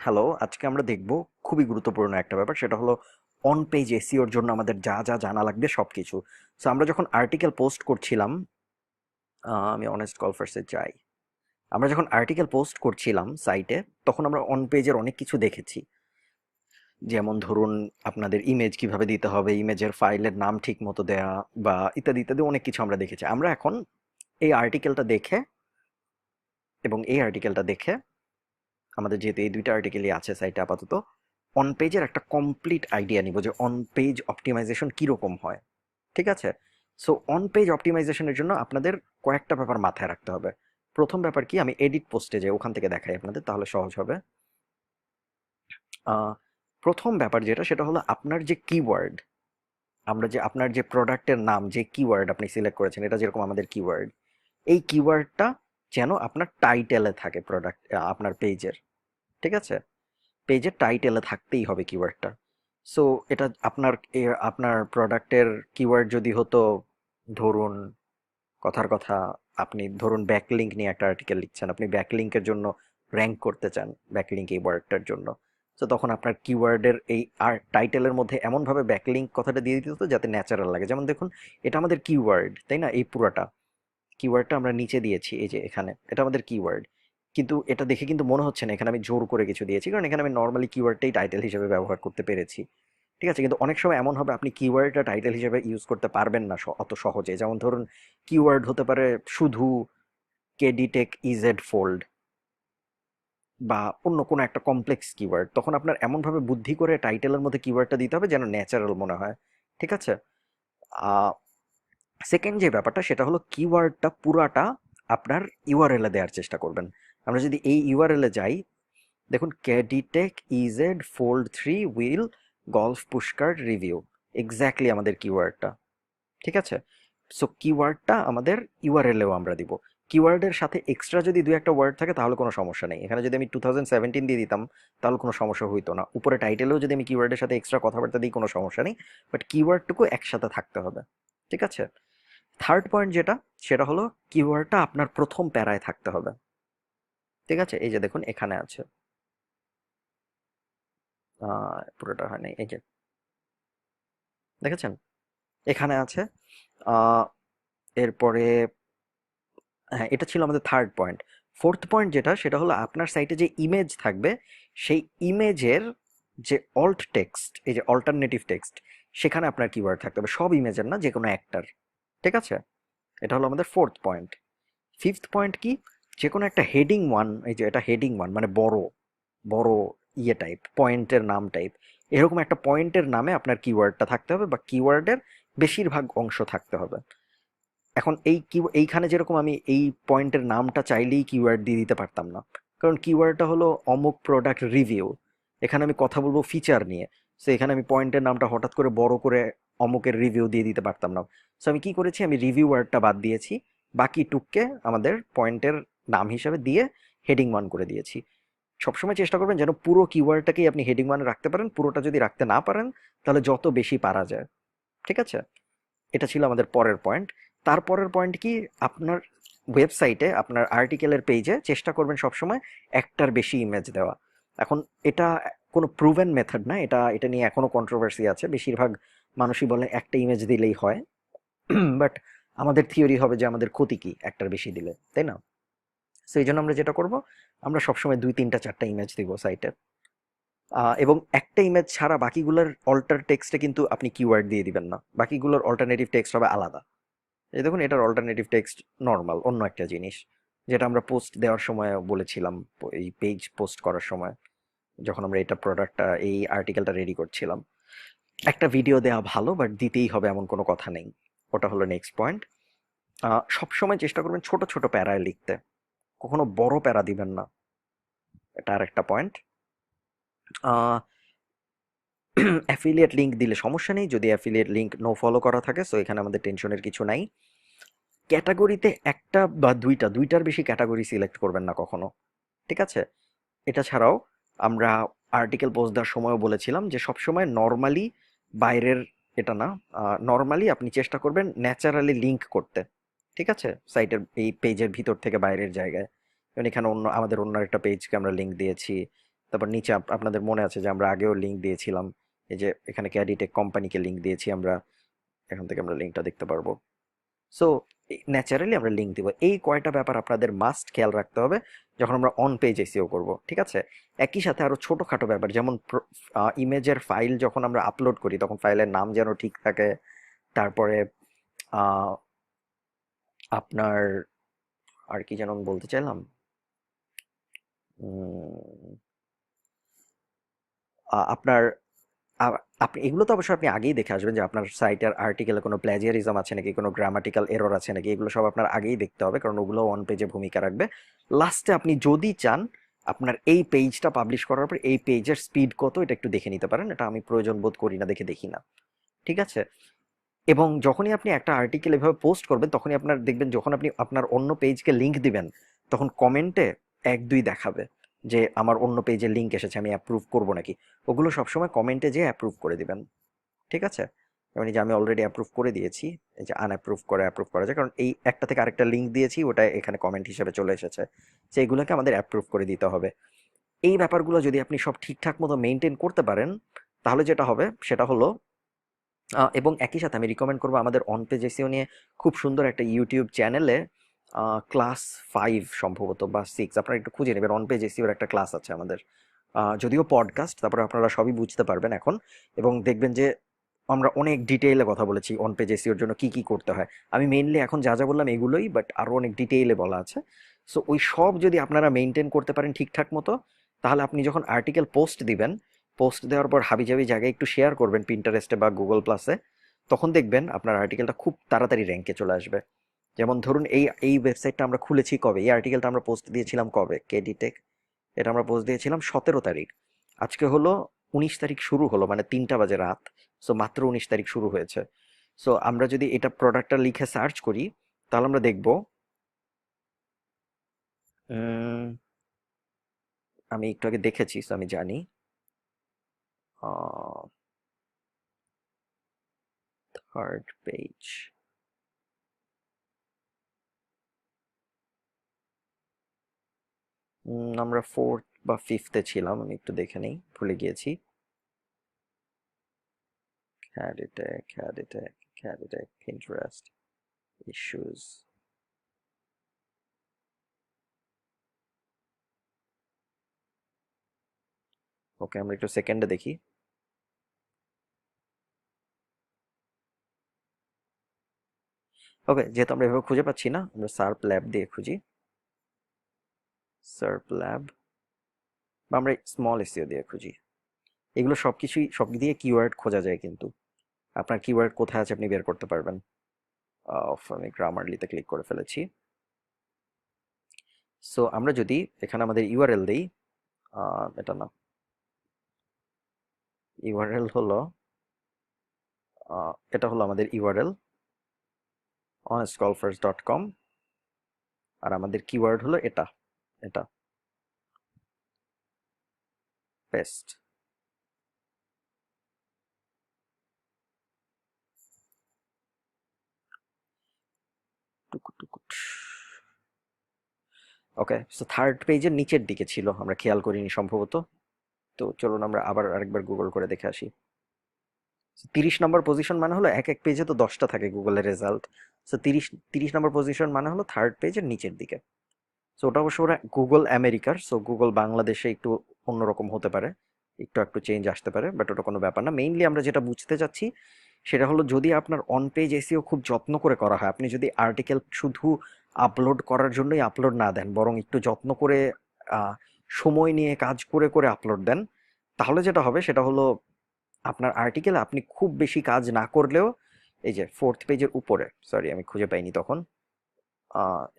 Hello, আজকে আমরা দেখব খুবই গুরুত্বপূর্ণ একটা ব্যাপার, সেটা হলো অন পেজ এসইওর জন্য আমাদের যা যা জানা লাগবে সবকিছু। সো আমরা যখন আর্টিকেল পোস্ট করছিলাম, আমি অনেস্ট কলফার্সে যাই। আমরা যখন আর্টিকেল পোস্ট করছিলাম সাইটে, তখন আমরা অন পেজের অনেক কিছু দেখেছি। যেমন ধরুন, আপনাদের ইমেজ কিভাবে দিতে হবে, ইমেজের ফাইলের নাম ঠিক মতো দেয়া, বা ইত্যাদি ইত্যাদি অনেক কিছু আমরা দেখেছি। আমরা এখন এই আর্টিকেলটা দেখে এবং এই আর্টিকেলটা দেখে, আমাদের যেহেতু এই দুইটা আর্টিকেলই আছে সাইটে আপাতত, অন পেজের একটা কমপ্লিট আইডিয়া নিব যে অন পেজ অপটিমাইজেশন কীরকম হয়। ঠিক আছে? সো অন পেজ অপটিমাইজেশনের জন্য আপনাদের কয়েকটা ব্যাপার মাথায় রাখতে হবে। প্রথম ব্যাপার কি, আমি এডিট পোস্টে যাই, ওখান থেকে দেখাই আপনাদের, তাহলে সহজ হবে। আহ, প্রথম ব্যাপার যেটা, সেটা হলো আপনার যে কিওয়ার্ড, আপনার যে প্রোডাক্টের নাম, যে কিওয়ার্ড আপনি সিলেক্ট করেছেন, এটা যেরকম আমাদের কিওয়ার্ড, এই কিওয়ার্ডটা যেন আপনার টাইটেলে থাকে, আপনার পেজের। ঠিক আছে? পেজের টাইটেলে থাকতেই হবে কিওয়ার্ডটা। সো এটা আপনার প্রোডাক্টের কিওয়ার্ড যদি হতো, ধরুন, কথার কথা, আপনি ধরুন ব্যাকলিঙ্ক নিয়ে একটা আর্টিকেল লিখছেন, আপনি ব্যাকলিঙ্কের জন্য র্যাঙ্ক করতে চান, ব্যাকলিঙ্ক এই ওয়ার্ডটার জন্য। তো তখন আপনার কিওয়ার্ডের এই আর টাইটেলের মধ্যে এমনভাবে ব্যাকলিঙ্ক কথাটা দিয়ে দিতে হতো যাতে ন্যাচারাল লাগে। যেমন দেখুন, এটা আমাদের কিওয়ার্ড, তাই না? এই পুরাটা কিওয়ার্ডটা আমরা নিচে দিয়েছি, এই যে এখানে, এটা আমাদের কিওয়ার্ড। কিন্তু এটা দেখে কিন্তু মনে হচ্ছে না এখানে আমি জোর করে কিছু দিয়েছি, কারণ এখানে আমি নর্মালি কিওয়ার্ডটাই টাইটেল হিসেবে ব্যবহার করতে পেরেছি। ঠিক আছে? কিন্তু অনেক সময় এমন হবে আপনি কিওয়ার্ডটা টাইটেল হিসেবে ইউজ করতে পারবেন না অত সহজে। যেমন ধরুন, কিওয়ার্ড হতে পারে শুধু কেডিটেক ইজেড ফোল্ড, বা অন্য কোনো একটা কমপ্লেক্স কিওয়ার্ড। তখন আপনার এমনভাবে বুদ্ধি করে টাইটেলের মধ্যে কিওয়ার্ডটা দিতে হবে যেন ন্যাচারাল মনে হয়। ঠিক আছে? সেকেন্ড যে ব্যাপারটা, সেটা হলো কিওয়ার্ডটা পুরাটা আপনার ইউআরএল এ দেওয়ার চেষ্টা করবেন। আমরা যদি এই ইউআরএল এ যাই, দেখুন, Caddytek EZ fold 3 wheel golf pushcart review, exactly আমাদের কিওয়ার্ডটা। ঠিক আছে? সো কিওয়ার্ডটা আমাদের ইউআরএল এও আমরা দিব। কিওয়ার্ডের সাথে এক্সট্রা যদি দুই একটা ওয়ার্ড থাকে তাহলে কোনো সমস্যা নেই। এখানে যদি আমি 2017 দিয়ে দিতাম তাহলে কোনো সমস্যা হইতো না। উপরে টাইটেলেও যদি আমি কিওয়ার্ডের সাথে এক্সট্রা কথাবার্তা দিই, কোনো সমস্যা নেই। বাট কিওয়ার্ডটুকু একসাথে থাকতে হবে। ঠিক আছে? থার্ড পয়েন্ট যেটা, সেটা হলো কিওয়ার্ডটা আপনার প্রথম প্যারায় থাকতে হবে। ঠিক আছে? এই যে দেখুন, এখানে আছে, পুরোটা হয় নাই, এই যে দেখেছেন, এখানে আছে। আহ, এরপরে, হ্যাঁ, এটা ছিল আমাদের থার্ড পয়েন্ট। ফোর্থ পয়েন্ট যেটা, সেটা হলো আপনার সাইটে যে ইমেজ থাকবে, সেই ইমেজের যে অল্ট টেক্সট, এই যে অল্টারনেটিভ টেক্সট, সেখানে আপনার কিওয়ার্ড থাকতে হবে, সব ইমেজের না, যে কোনো একটার। ঠিক আছে? এটা হলো আমাদের ফোর্থ পয়েন্ট। ফিফথ পয়েন্ট কি, যে কোনো একটা হেডিং ওয়ান, এই যে এটা হেডিং ওয়ান মানে বড় বড় ইয়ে টাইপ, পয়েন্টের নাম টাইপ, এরকম একটা পয়েন্টের নামে আপনার কিওয়ার্ডটা থাকতে হবে, বা কিওয়ার্ডের বেশিরভাগ অংশ থাকতে হবে। এখন এইখানে যেরকম আমি এই পয়েন্টের নামটা চাইলেই কিওয়ার্ড দিয়ে দিতে পারতাম না, কারণ কিওয়ার্ডটা হলো অমুক প্রোডাক্ট রিভিউ, এখানে আমি কথা বলবো ফিচার নিয়ে। সো এখানে আমি পয়েন্টের নামটা হঠাৎ করে বড় করে অমুকের রিভিউ দিয়ে দিতে পারতাম না। সো আমি কি করেছি, আমি রিভিউ ওয়ার্ডটা বাদ দিয়েছি, বাকি টুককে আমাদের পয়েন্টের নাম হিসাবে দিয়ে হেডিং ওয়ান করে দিয়েছি। সবসময় চেষ্টা করবেন যেন পুরো কিওয়ার্ডটাকেই আপনি হেডিং ওয়ানে রাখতে পারেন। পুরোটা যদি রাখতে না পারেন, তাহলে যত বেশি পারা যায়। ঠিক আছে? এটা ছিল আমাদের পরের পয়েন্ট। তারপরের পয়েন্ট কি, আপনার ওয়েবসাইটে, আপনার আর্টিকেলের পেজে চেষ্টা করবেন সবসময় একটার বেশি ইমেজ দেওয়া। এখন এটা কোনো প্রুভেন মেথড না, এটা এটা নিয়ে এখনো কন্ট্রোভার্সি আছে। বেশিরভাগ মানুষই বলে একটা ইমেজ দিলেই হয়, বাট আমাদের থিওরি হবে যে আমাদের ক্ষতি কি একটার বেশি দিলে, তাই না? সো এই জন্য আমরা যেটা করব, আমরা সবসময় 2 3 4টা ইমেজ দিব সাইটে। এবং একটা ইমেজ ছাড়া বাকিগুলোর অল্টার টেক্সটে কিন্তু আপনি কিওয়ার্ড দিয়ে দিবেন না, বাকিগুলোর অল্টারনেটিভ টেক্সট হবে আলাদা। এই দেখুন, এটার অল্টারনেটিভ টেক্সট নর্মাল অন্য একটা জিনিস, যেটা আমরা পোস্ট দেওয়ার সময় বলেছিলাম, এই পেজ পোস্ট করার সময়, যখন আমরা এটা প্রোডাক্টটা, এই আর্টিকেলটা রেডি করছিলাম। একটা ভিডিও দেওয়া ভালো, বাট দিতেই হবে এমন কোনো কথা নেই। ওটা হলো নেক্সট পয়েন্ট। সবসময় চেষ্টা করবেন ছোট ছোট প্যারায় লিখতে, কখনো বড় প্যারা দিবেন না। এটা আর একটা পয়েন্ট। অ্যাফিলিয়েট লিঙ্ক দিলে সমস্যা নেই, যদি অ্যাফিলিয়েট লিঙ্ক নো ফলো করা থাকে, সো এখানে আমাদের টেনশনের কিছু নাই। ক্যাটাগরিতে একটা বা দুইটার বেশি ক্যাটাগরি সিলেক্ট করবেন না কখনো। ঠিক আছে? এটা ছাড়াও আমরা আর্টিকেল পোস্ট দেওয়ার সময়ও বলেছিলাম যে সবসময় নর্মালি বাইরের, এটা না, নর্মালি আপনি চেষ্টা করবেন ন্যাচারালি লিঙ্ক করতে। ঠিক আছে? সাইটের এই পেজের ভিতর থেকে বাইরের জায়গায়, যেমন এখানে আমাদের অন্য একটা পেজকে আমরা লিঙ্ক দিয়েছি, তারপর নিচে আপনাদের মনে আছে যে আমরা আগেও লিঙ্ক দিয়েছিলাম, এই যে এখানে ক্যাডিটেক কোম্পানিকে লিঙ্ক দিয়েছি আমরা, এখান থেকে আমরা লিঙ্কটা দেখতে পারবো। সো ন্যাচারালি আমরা লিঙ্ক দিব। এই কয়টা ব্যাপার আপনাদের মাস্ট খেয়াল রাখতে হবে যখন আমরা অন পেজ এসইও করব, ঠিক আছে? একই সাথে আরো ছোটখাটো ব্যাপার, যেমন ইমেজের ফাইল যখন আমরা আপলোড করি তখন ফাইলের নাম যেন ঠিক থাকে। তারপরে আহ, আপনার আর কি যেন আমি বলতে চাইলাম, উম, আপনার আপনি এগুলো তো অবশ্যই আপনি আগেই দেখে আসবেন যে আপনার সাইটের আর্টিকেলে কোনো প্ল্যাজিয়ারিজম আছে নাকি, কোনো গ্রামাটিক্যাল এরর আছে নাকি, এগুলো সব আপনার আগেই দেখতে হবে, কারণ ওগুলো অন পেজে ভূমিকা রাখবে। লাস্টে আপনি যদি চান আপনার এই পেজটা পাবলিশ করার পর এই পেজের স্পিড কত এটা একটু দেখে নিতে পারেন, এটা আমি প্রয়োজন বোধ করি না, দেখে দেখি না, ঠিক আছে? এবং যখনই আপনি একটা আর্টিকেল এভাবে পোস্ট করবেন তখনই আপনার দেখবেন যখন আপনি আপনার অন্য পেজকে লিংক দিবেন তখন কমেন্টে 1-2 দেখাবে যে আমার অন্য পেজে লিংক এসেছে, আমি অ্যাপ্রুভ করব নাকি। ওগুলো সবসময় কমেন্টে যেয়ে অ্যাপ্রুভ করে দিবেন, ঠিক আছে? মানে যে আমি অলরেডি অ্যাপ্রুভ করে দিয়েছি, এই যে আনঅ্যাপ্রুভ করে অ্যাপ্রুভ করা যায়, কারণ এই একটা থেকে আরেকটা লিংক দিয়েছি ওটা এখানে কমেন্ট হিসেবে চলে এসেছে, তো এগুলোকে আমাদের অ্যাপ্রুভ করে দিতে হবে। এই ব্যাপারগুলো যদি আপনি সব ঠিকঠাক মতো মেনটেন করতে পারেন তাহলে যেটা হবে সেটা হলো এবং একই সাথে আমি রিকমেন্ড করবো আমাদের অন পেজ এসিও নিয়ে খুব সুন্দর একটা ইউটিউব চ্যানেলে ক্লাস 5 সম্ভবত বা 6, আপনারা একটু খুঁজে নেবেন, অন পেজ এসিওর একটা ক্লাস আছে আমাদের, যদিও পডকাস্ট, তারপরে আপনারা সবই বুঝতে পারবেন এখন। এবং দেখবেন যে আমরা অনেক ডিটেইলে কথা বলেছি অন পেজ এসিওর জন্য কি কি করতে হয়। আমি মেইনলি এখন যা যা বললাম এগুলোই, বাট আরো অনেক ডিটেইলে বলা আছে। সো ওই সব যদি আপনারা মেনটেন করতে পারেন ঠিকঠাক মতো, তাহলে আপনি যখন আর্টিকেল পোস্ট দিবেন, পোস্ট দেওয়ার পর হাবিজাবি জায়গায় একটু শেয়ার করবেন পিন্টারেস্টে বা গুগল প্লাসে, তখন দেখবেন আপনার আর্টিকেলটা খুব তাড়াতাড়ি র্যাঙ্কে চলে আসবে। যেমন ধরুন এই এই ওয়েবসাইটটা আমরা খুলেছি কবে, এই আর্টিকেলটা আমরা পোস্ট দিয়েছিলাম কবে, কেডিটেক, এটা আমরা পোস্ট দিয়েছিলাম 17 তারিখ। আজকে হলো 19 তারিখ, শুরু হলো মানে 3টা বাজে রাত। সো মাত্র 19 তারিখ শুরু হয়েছে। সো আমরা যদি এটা প্রোডাক্টটা লিখে সার্চ করি তাহলে আমরা দেখব, আমি একটু আগে দেখেছি so আমি জানি, থার্ড পেজ, আমরা ফোর্থ বা ফিফথে ছিলাম, আমি একটু দেখে নেই, ভুলে গিয়েছি। ক্যাডিটেক ইন্টারেস্ট ইস্যুস, ওকে আমরা একটু সেকেন্ডে দেখি। ওকে, যেহেতু আমরা এভাবে খুঁজে পাচ্ছি না, আমরা সার্প ল্যাব দিয়ে খুঁজি, সার্প ল্যাব, বা আমরা স্মল এসইও দিয়ে খুঁজি। এগুলো সবকিছুই সব দিয়ে কিওয়ার্ড খোঁজা যায়, কিন্তু আপনার কিওয়ার্ড কোথায় আছে আপনি বের করতে পারবেন। আমি গ্রামারলিতে ক্লিক করে ফেলেছি। সো আমরা যদি এখানে আমাদের ইউআরএল দেই, এটা না, ইউআরএল হলো এটা হলো আমাদের ইউআরএল honestgolfers.com, আর আমাদের কিওয়ার্ড হলো এটা, এটা পেস্ট। ওকে, সো থার্ড পেজের নিচের দিকে ছিল, আমরা খেয়াল করিনি সম্ভবত। তো চলুন আমরা আবার আরেকবার গুগল করে দেখে আসি। 30 নম্বর পজিশন মানে হলো এক এক পেজে তো 10টা থাকে গুগলের রেজাল্ট। সো 30 নম্বর পজিশন মানে হলো থার্ড পেজের নিচের দিকে। সো ওটা অবশ্য ওরা গুগল আমেরিকার, সো গুগল বাংলাদেশে একটু অন্যরকম হতে পারে, একটু একটু চেঞ্জ আসতে পারে, বাট ওটা কোনো ব্যাপার না। মেইনলি আমরা যেটা বুঝতে চাচ্ছি সেটা হলো যদি আপনার অন পেজ এসিও খুব যত্ন করে করা হয়, আপনি যদি আর্টিকেল শুধু আপলোড করার জন্যই আপলোড না দেন, বরং একটু যত্ন করে আহ, সময় নিয়ে কাজ করে করে আপলোড দেন, তাহলে যেটা হবে সেটা হলো আপনার আর্টিকেল আপনি খুব বেশি কাজ না করলেও, এই যে ফোর্থ পেজের উপরে, সরি আমি খুঁজে পাইনি তখন,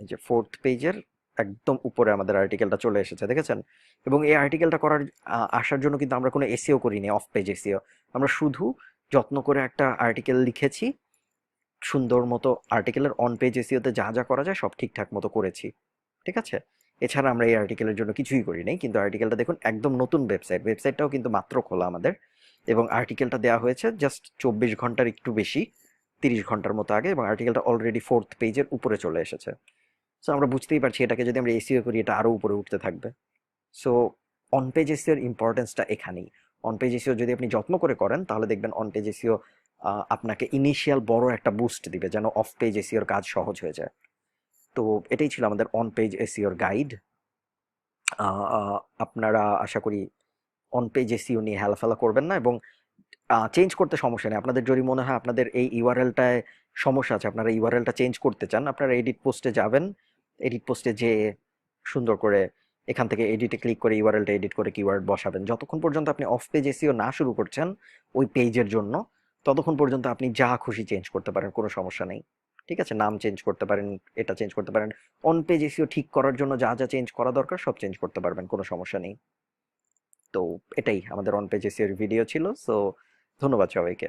এই যে ফোর্থ পেজের একদম উপরে আমাদের আর্টিকেলটা চলে এসেছে, দেখেছেন? এবং এই আর্টিকেলটা করার আসার জন্য কিন্তু আমরা কোনো এসিও করিনি, অফ পেজ এসিও। আমরা শুধু যত্ন করে একটা আর্টিকেল লিখেছি, সুন্দর মতো আর্টিকেলের অন পেজ এসিওতে যা যা করা যায় সব ঠিকঠাক মতো করেছি, ঠিক আছে? এছাড়া আমরা এই আর্টিকেলের জন্য কিছুই করি নাই, কিন্তু আর্টিকেলটা দেখুন একদম নতুন ওয়েবসাইট, ওয়েবসাইটটাও কিন্তু মাত্র খোলা আমাদের, এবং আর্টিকেলটা দেওয়া হয়েছে জাস্ট 24 ঘন্টার একটু বেশি, 30 ঘন্টার মতো আগে, এবং আর্টিকেলটা অলরেডি ফোর্থ পেজের উপরে চলে এসেছে। সো আমরা বুঝতেই পারছি এটাকে যদি আমরা এসিও করি এটা আরো উপরে উঠতে থাকবে। সো অন পেজ এসইও এর ইম্পর্টেন্সটা এখানেই। অন পেজ এসইও যদি আপনি যত্ন করে করেন তাহলে দেখবেন অন পেজ এসইও আপনাকে ইনিশিয়াল বড় একটা বুস্ট দিবে যেন অফ পেজ এসইওর কাজ সহজ হয়ে যায়। তো এটাই ছিল আমাদের অন পেজ এসইওর গাইড। আপনারা আশা করি অন পেজ এসইও নিয়ে হেলাফেলা করবেন না, এবং চেঞ্জ করতে সমস্যা নেই। আপনাদের যদি মনে হয় আপনাদের এই ইউআরএলটায় সমস্যা আছে, আপনারা ইউআরএলটা চেঞ্জ করতে চান, আপনারা এডিট পোস্টে যাবেন। এডিট পোস্টে যেয়ে সুন্দর করে এখান থেকে এডিটে ক্লিক করে ইউআরএলটা এডিট করে কিওয়ার্ড বসাবেন। যতক্ষণ পর্যন্ত আপনি অফ পেজ এসইও না শুরু করছেন ওই পেজের জন্য, ততক্ষণ পর্যন্ত আপনি যা খুশি চেঞ্জ করতে পারেন, কোনো সমস্যা নেই। ঠিক আছে, নাম চেঞ্জ করতে পারেন, এটা চেঞ্জ করতে পারেন। অন পেজ এসইও ঠিক করার জন্য যা যা চেঞ্জ করা দরকার সব চেঞ্জ করতে পারবেন, কোনো সমস্যা নেই। তো এটাই আমাদের অন পেজ এসইও এর ভিডিও ছিল। সো ধন্যবাদ সবাইকে।